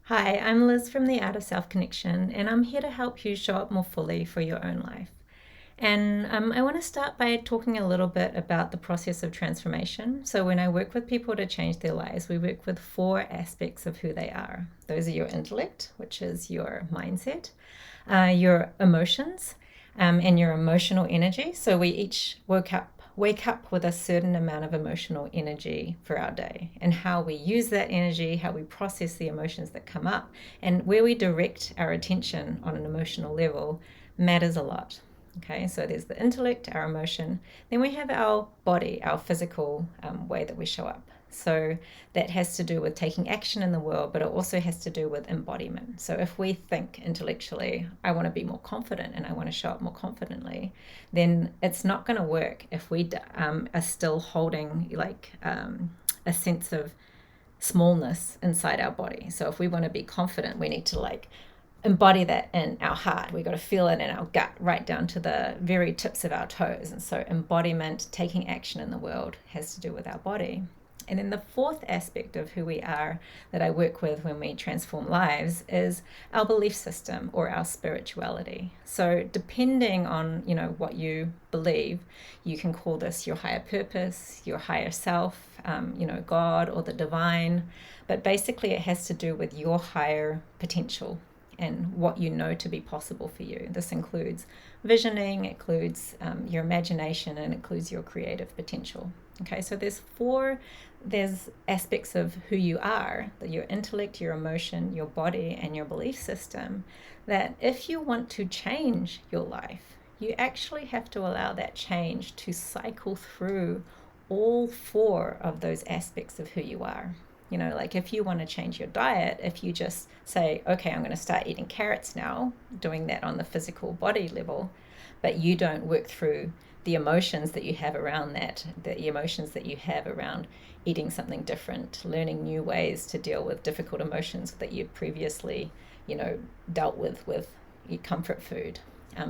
Hi, I'm Liz from the Art of Self Connection, and I'm here to help you show up more fully for your own life. And I want to start by talking a little bit about the process of transformation. So, when I work with people to change their lives, we work with four aspects of who they are. Those are your intellect, which is your mindset, your emotions, and your emotional energy. So, we each wake up with a certain amount of emotional energy for our day, and how we use that energy, how we process the emotions that come up, and where we direct our attention on an emotional level matters a lot. Okay, so there's the intellect, our emotion, then we have our body, our physical way that we show up. So that has to do with taking action in the world, but it also has to do with embodiment. So if we think intellectually, I want to be more confident and I want to show up more confidently, then it's not going to work if we are still holding a sense of smallness inside our body. So if we want to be confident, we need to embody that in our heart. We got to feel it in our gut, right down to the very tips of our toes. And so embodiment, taking action in the world, has to do with our body. And then the fourth aspect of who we are that I work with when we transform lives is our belief system or our spirituality. So depending on, what you believe, you can call this your higher purpose, your higher self, God or the divine. But basically it has to do with your higher potential and what you know to be possible for you. This includes visioning, includes your imagination, and includes your creative potential. Okay, so there's aspects of who you are, your intellect, your emotion, your body, and your belief system, that if you want to change your life, you actually have to allow that change to cycle through all four of those aspects of who you are. Like if you want to change your diet, if you just say, okay, I'm going to start eating carrots now, doing that on the physical body level, but you don't work through the emotions that you have around that, the emotions that you have around eating something different, learning new ways to deal with difficult emotions that you previously, dealt with your comfort food.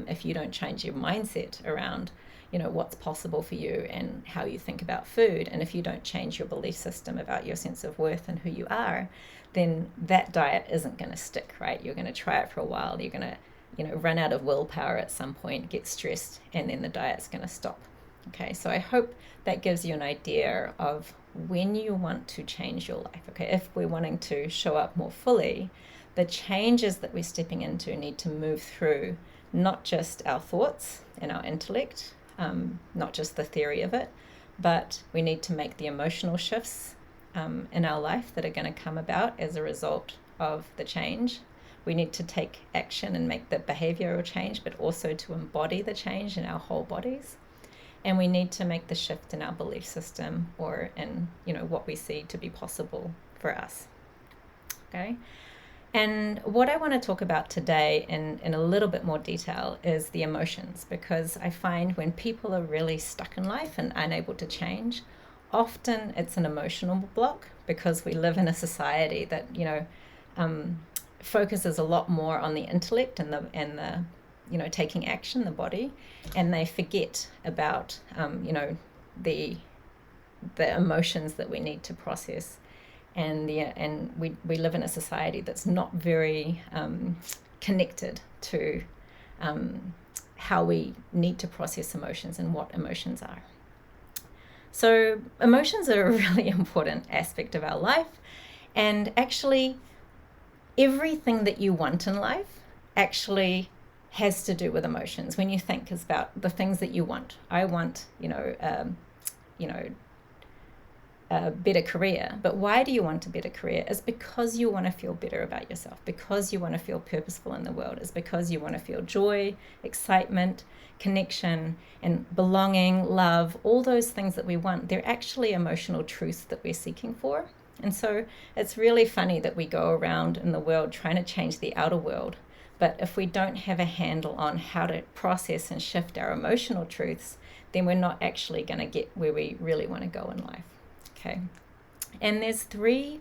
If you don't change your mindset around what's possible for you and how you think about food, and if you don't change your belief system about your sense of worth and who you are, then that diet isn't going to stick, right? You're going to try it for a while, you're going to run out of willpower at some point, get stressed, and then the diet's going to stop. Okay, so I hope that gives you an idea of when you want to change your life. Okay, if we're wanting to show up more fully, the changes that we're stepping into need to move through not just our thoughts and our intellect, not just the theory of it, but we need to make the emotional shifts in our life that are going to come about as a result of the change. We need to take action and make the behavioral change, but also to embody the change in our whole bodies. And we need to make the shift in our belief system or in what we see to be possible for us. Okay. And what I want to talk about today in a little bit more detail is the emotions, because I find when people are really stuck in life and unable to change, often it's an emotional block, because we live in a society that focuses a lot more on the intellect and the taking action, the body, and they forget about the emotions that we need to process. And we live in a society that's not very connected to how we need to process emotions and what emotions are. So emotions are a really important aspect of our life, and actually everything that you want in life actually has to do with emotions. When you think about the things that you want, I want a better career. But why do you want a better career? It's because you want to feel better about yourself, because you want to feel purposeful in the world. It's because you want to feel joy, excitement, connection, and belonging, love. All those things that we want, they're actually emotional truths that we're seeking for. And so it's really funny that we go around in the world trying to change the outer world, but if we don't have a handle on how to process and shift our emotional truths, then we're not actually going to get where we really want to go in life. Okay. And there's three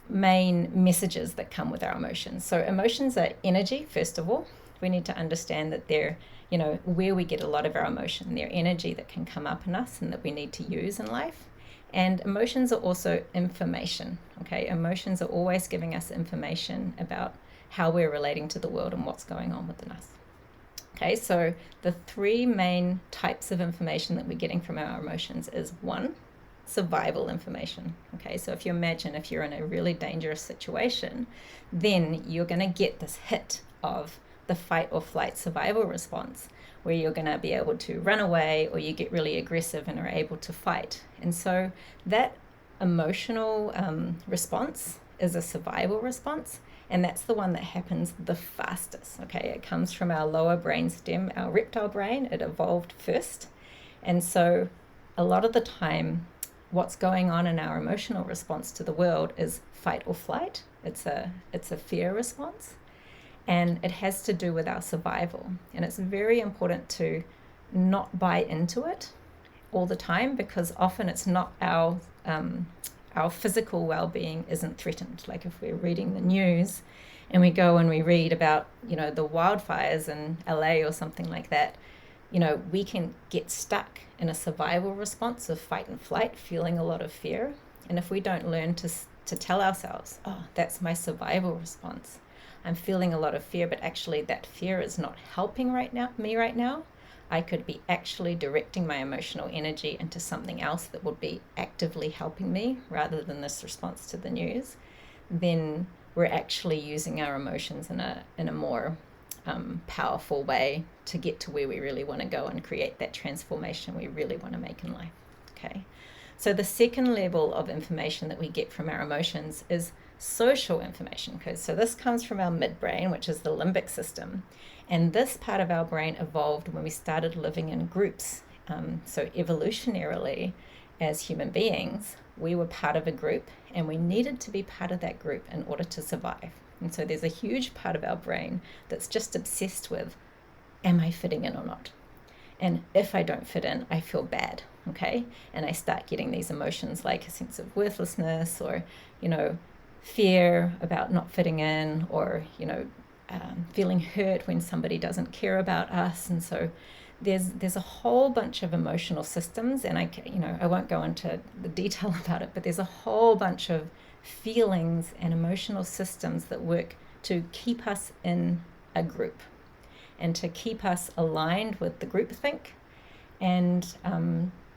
main messages that come with our emotions. So emotions are energy, first of all. We need to understand that they're, where we get a lot of our emotion. They're energy that can come up in us and that we need to use in life. And emotions are also information. Okay, emotions are always giving us information about how we're relating to the world and what's going on within us. Okay, so the three main types of information that we're getting from our emotions is one, survival information. Okay, so if you imagine if you're in a really dangerous situation, then you're going to get this hit of the fight or flight survival response, where you're going to be able to run away or you get really aggressive and are able to fight. And so that emotional response is a survival response, and that's the one that happens the fastest. Okay, it comes from our lower brain stem, our reptile brain. It evolved first, and so a lot of the time what's going on in our emotional response to the world is fight or flight. It's a fear response, and it has to do with our survival. And it's very important to not buy into it all the time, because often it's not our physical well-being isn't threatened. Like if we're reading the news and we go and we read about, the wildfires in LA or something like that, we can get stuck in a survival response of fight and flight, feeling a lot of fear. And if we don't learn to tell ourselves, oh, that's my survival response, I'm feeling a lot of fear, but actually that fear is not helping me right now. I could be actually directing my emotional energy into something else that would be actively helping me rather than this response to the news. Then we're actually using our emotions in a more powerful way to get to where we really want to go and create that transformation we really want to make in life. Okay, so the second level of information that we get from our emotions is social information. So this comes from our midbrain, which is the limbic system. And this part of our brain evolved when we started living in groups. So evolutionarily, as human beings, we were part of a group and we needed to be part of that group in order to survive. And so there's a huge part of our brain that's just obsessed with, am I fitting in or not? And if I don't fit in, I feel bad, okay? And I start getting these emotions like a sense of worthlessness, or, fear about not fitting in, or, feeling hurt when somebody doesn't care about us. And so there's a whole bunch of emotional systems, and I won't go into the detail about it, but there's a whole bunch of feelings and emotional systems that work to keep us in a group and to keep us aligned with the groupthink. And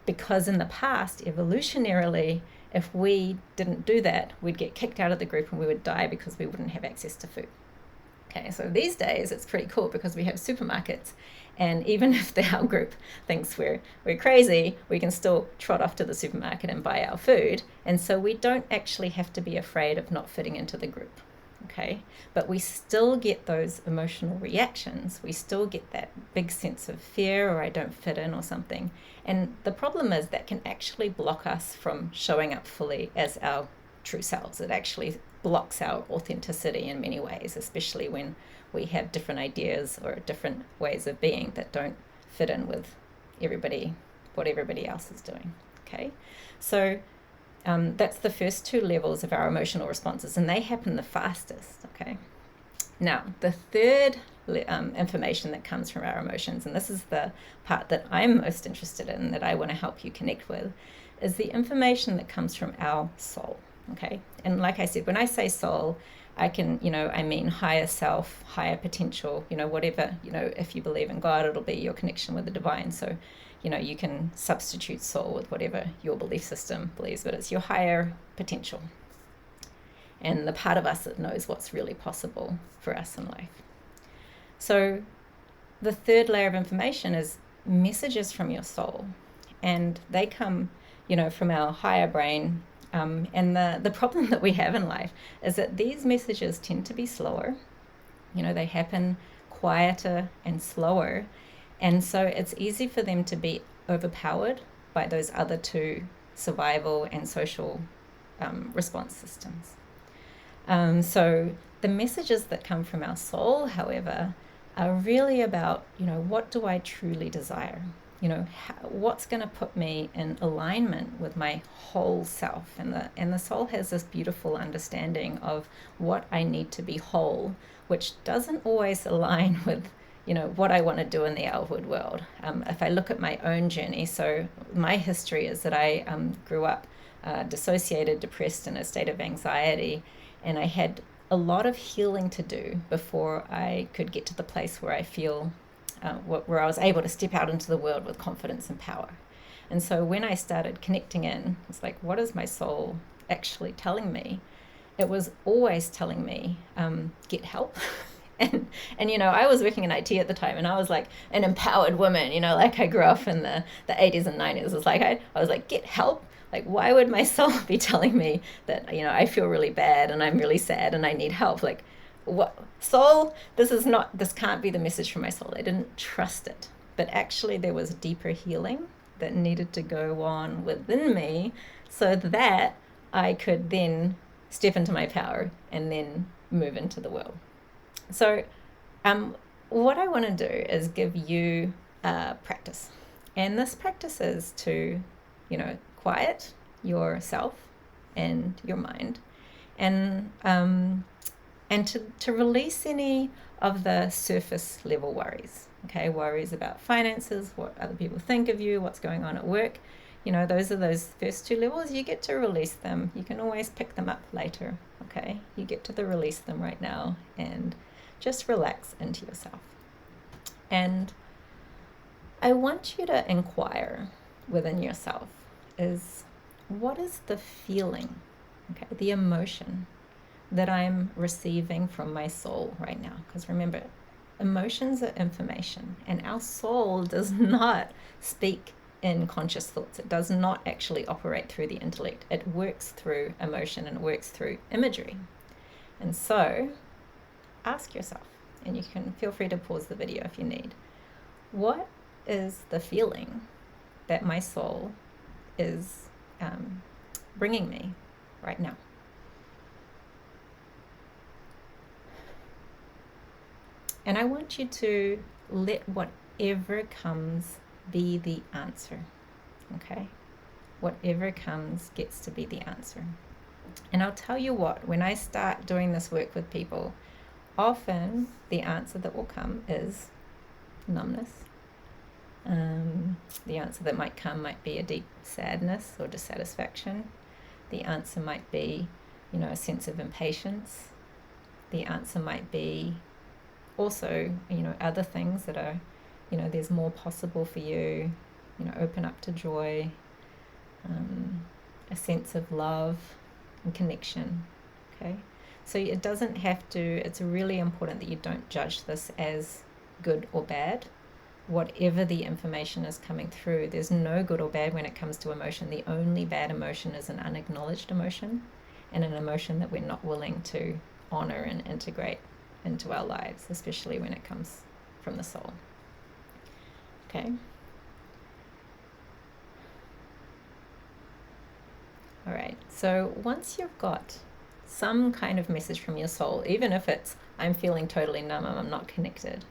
because in the past, evolutionarily, if we didn't do that, we'd get kicked out of the group and we would die because we wouldn't have access to food. Okay, so these days it's pretty cool because we have supermarkets, and even if our group thinks we're crazy, we can still trot off to the supermarket and buy our food. And so we don't actually have to be afraid of not fitting into the group. Okay, but we still get those emotional reactions. We still get that big sense of fear, or I don't fit in or something. And the problem is that can actually block us from showing up fully as our true selves. It actually blocks our authenticity in many ways, especially when we have different ideas or different ways of being that don't fit in with what everybody else is doing. Okay, so that's the first two levels of our emotional responses, and they happen the fastest. Okay, now the third information that comes from our emotions, and this is the part that I'm most interested in, that I want to help you connect with, is the information that comes from our soul. Okay, and like I said, when I say soul, I mean higher self, higher potential, whatever, if you believe in God, it'll be your connection with the divine. So you can substitute soul with whatever your belief system believes, but it's your higher potential and the part of us that knows what's really possible for us in life. So the third layer of information is messages from your soul, and they come, from our higher brain. And the problem that we have in life is that these messages tend to be slower. They happen quieter and slower. And so it's easy for them to be overpowered by those other two, survival and social response systems. So the messages that come from our soul, however, are really about, what do I truly desire? What's going to put me in alignment with my whole self? And the soul has this beautiful understanding of what I need to be whole, which doesn't always align with what I want to do in the outward world. If I look at my own journey, so my history is that I grew up dissociated, depressed, in a state of anxiety, and I had a lot of healing to do before I could get to the place where I feel where I was able to step out into the world with confidence and power. And so when I started connecting in, it's like, what is my soul actually telling me? It was always telling me, get help. and I was working in IT at the time, and I was like an empowered woman, like I grew up in the 80s and 90s. It's like I was like, get help. Like, why would my soul be telling me that, I feel really bad and I'm really sad and I need help? Like, what, soul? This can't be the message from my soul. I didn't trust it. But actually there was deeper healing that needed to go on within me so that I could then step into my power and then move into the world. So what I want to do is give you a practice. And this practice is to, quiet yourself and your mind, and to release any of the surface level worries. Okay, worries about finances, what other people think of you, what's going on at work. Those are those first two levels. You get to release them. You can always pick them up later. Okay, you get to release them right now and just relax into yourself. And I want you to inquire within yourself is, what is the feeling, okay, the emotion that I'm receiving from my soul right now? Because remember, emotions are information, and our soul does not speak in conscious thoughts. It does not actually operate through the intellect. It works through emotion, and it works through imagery. And so ask yourself, and you can feel free to pause the video if you need, what is the feeling that my soul is bringing me right now? And I want you to let whatever comes be the answer, okay? Whatever comes gets to be the answer. And I'll tell you what, when I start doing this work with people, often the answer that will come is numbness. The answer that might come might be a deep sadness or dissatisfaction. The answer might be, a sense of impatience. The answer might be also, other things that are, there's more possible for you, open up to joy, a sense of love and connection, okay? So it doesn't have to, it's really important that you don't judge this as good or bad. Whatever the information is coming through, there's no good or bad when it comes to emotion. The only bad emotion is an unacknowledged emotion, and an emotion that we're not willing to honor and integrate into our lives, especially when it comes from the soul. Okay. All right. So once you've got some kind of message from your soul, even if it's, I'm feeling totally numb, I'm not connected,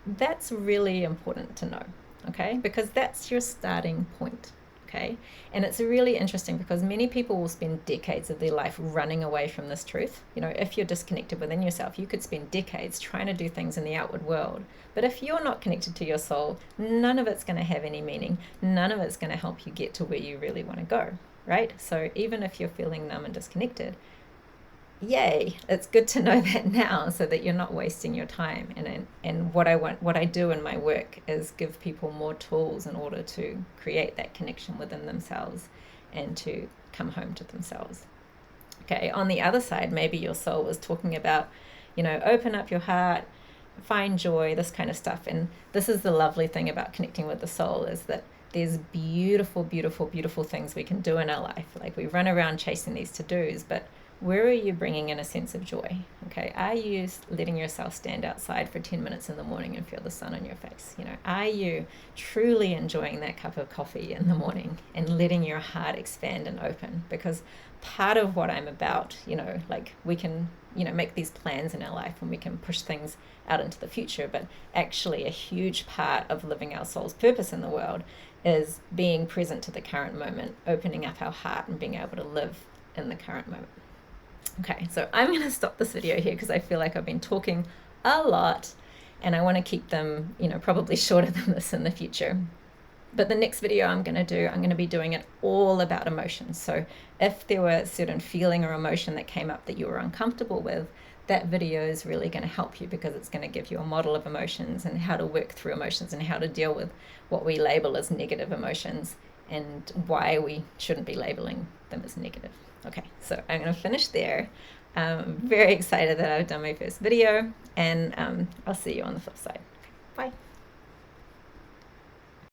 that's really important to know, okay? Because that's your starting point, okay? And it's really interesting because many people will spend decades of their life running away from this truth. If you're disconnected within yourself, you could spend decades trying to do things in the outward world. But if you're not connected to your soul, none of it's going to have any meaning. None of it's going to help you get to where you really want to go, right? So even if you're feeling numb and disconnected, yay, it's good to know that now so that you're not wasting your time. And what I do in my work is give people more tools in order to create that connection within themselves and to come home to themselves. Okay, on the other side, maybe your soul was talking about, open up your heart, find joy, this kind of stuff. And this is the lovely thing about connecting with the soul, is that there's beautiful, beautiful, beautiful things we can do in our life. Like, we run around chasing these to-dos, but where are you bringing in a sense of joy? Okay, are you letting yourself stand outside for 10 minutes in the morning and feel the sun on your face? Are you truly enjoying that cup of coffee in the morning and letting your heart expand and open? Because part of what I'm about, we can, make these plans in our life and we can push things out into the future, but actually a huge part of living our soul's purpose in the world is being present to the current moment, opening up our heart and being able to live in the current moment. Okay, so I'm going to stop this video here because I feel like I've been talking a lot and I want to keep them, probably shorter than this in the future. But the next video I'm going to be doing it all about emotions. So if there were a certain feeling or emotion that came up that you were uncomfortable with, that video is really going to help you, because it's going to give you a model of emotions and how to work through emotions and how to deal with what we label as negative emotions and why we shouldn't be labeling them as negative. Okay, so I'm going to finish there. I'm very excited that I've done my first video, and I'll see you on the flip side. Bye.